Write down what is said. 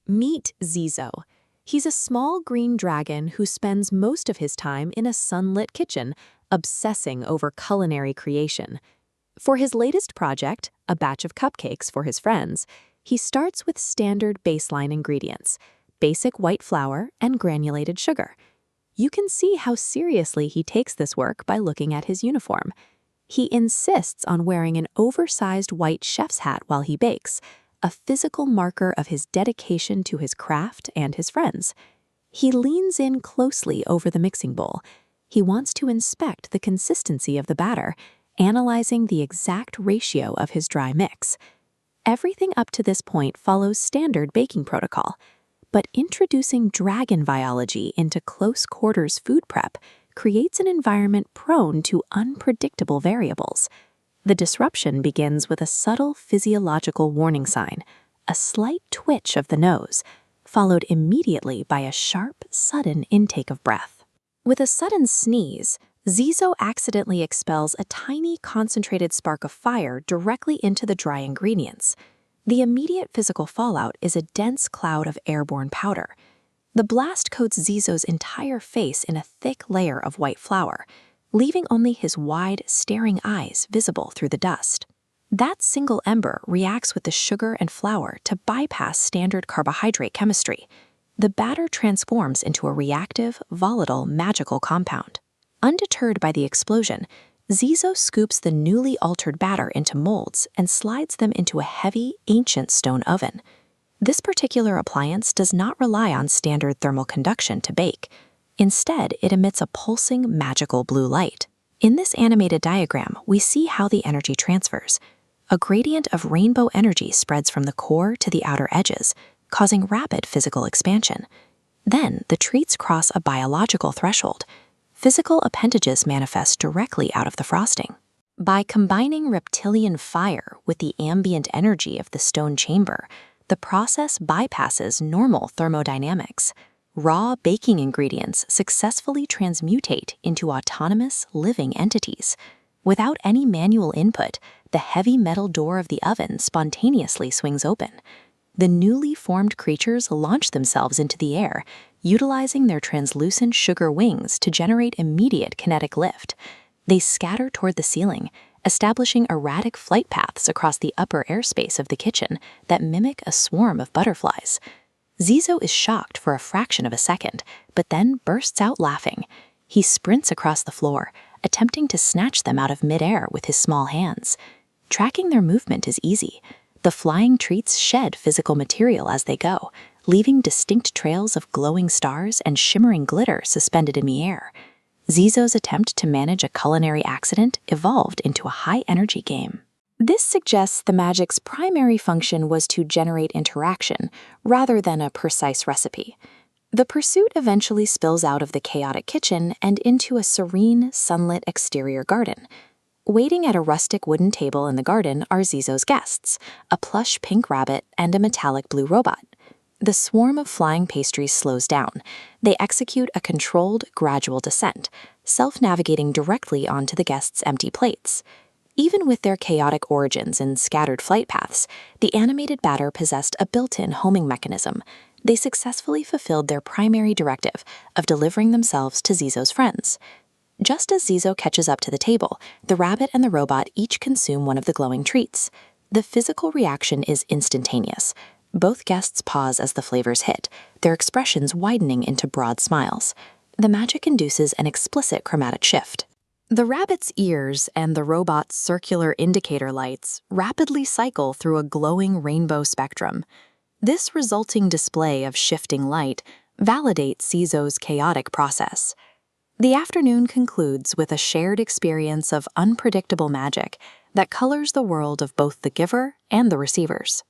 Meet Zizo. He's a small green dragon who spends most of his time in a sunlit kitchen, obsessing over culinary creation. For his latest project, a batch of cupcakes for his friends, he starts with standard baseline ingredients, basic white flour and granulated sugar. You can see how seriously he takes this work by looking at his uniform. He insists on wearing an oversized white chef's hat while he bakes, a physical marker of his dedication to his craft and his friends. He leans in closely over the mixing bowl. He wants to inspect the consistency of the batter, analyzing the exact ratio of his dry mix. Everything up to this point follows standard baking protocol, but introducing dragon biology into close quarters food prep creates an environment prone to unpredictable variables. The disruption begins with a subtle physiological warning sign, a slight twitch of the nose, followed immediately by a sharp, sudden intake of breath. With a sudden sneeze, Zizo accidentally expels a tiny concentrated spark of fire directly into the dry ingredients. The immediate physical fallout is a dense cloud of airborne powder. The blast coats Zizo's entire face in a thick layer of white flour, leaving only his wide, staring eyes visible through the dust. That single ember reacts with the sugar and flour to bypass standard carbohydrate chemistry. The batter transforms into a reactive, volatile, magical compound. Undeterred by the explosion, Zizo scoops the newly altered batter into molds and slides them into a heavy, ancient stone oven. This particular appliance does not rely on standard thermal conduction to bake. Instead, it emits a pulsing, magical blue light. In this animated diagram, we see how the energy transfers. A gradient of rainbow energy spreads from the core to the outer edges, causing rapid physical expansion. Then, the treats cross a biological threshold. Physical appendages manifest directly out of the frosting. By combining reptilian fire with the ambient energy of the stone chamber, the process bypasses normal thermodynamics. Raw baking ingredients successfully transmutate into autonomous, living entities. Without any manual input, the heavy metal door of the oven spontaneously swings open. The newly formed creatures launch themselves into the air, utilizing their translucent sugar wings to generate immediate kinetic lift. They scatter toward the ceiling, establishing erratic flight paths across the upper airspace of the kitchen that mimic a swarm of butterflies. Zizo is shocked for a fraction of a second, but then bursts out laughing. He sprints across the floor, attempting to snatch them out of midair with his small hands. Tracking their movement is easy. The flying treats shed physical material as they go, leaving distinct trails of glowing stars and shimmering glitter suspended in the air. Zizo's attempt to manage a culinary accident evolved into a high-energy game. This suggests the magic's primary function was to generate interaction, rather than a precise recipe. The pursuit eventually spills out of the chaotic kitchen and into a serene, sunlit exterior garden. Waiting at a rustic wooden table in the garden are Zizo's guests, a plush pink rabbit and a metallic blue robot. The swarm of flying pastries slows down. They execute a controlled, gradual descent, self-navigating directly onto the guests' empty plates. Even with their chaotic origins and scattered flight paths, the animated batter possessed a built-in homing mechanism. They successfully fulfilled their primary directive of delivering themselves to Zizo's friends. Just as Zizo catches up to the table, the rabbit and the robot each consume one of the glowing treats. The physical reaction is instantaneous. Both guests pause as the flavors hit, their expressions widening into broad smiles. The magic induces an explicit chromatic shift. The rabbit's ears and the robot's circular indicator lights rapidly cycle through a glowing rainbow spectrum. This resulting display of shifting light validates Zizo's chaotic process. The afternoon concludes with a shared experience of unpredictable magic that colors the world of both the giver and the receivers.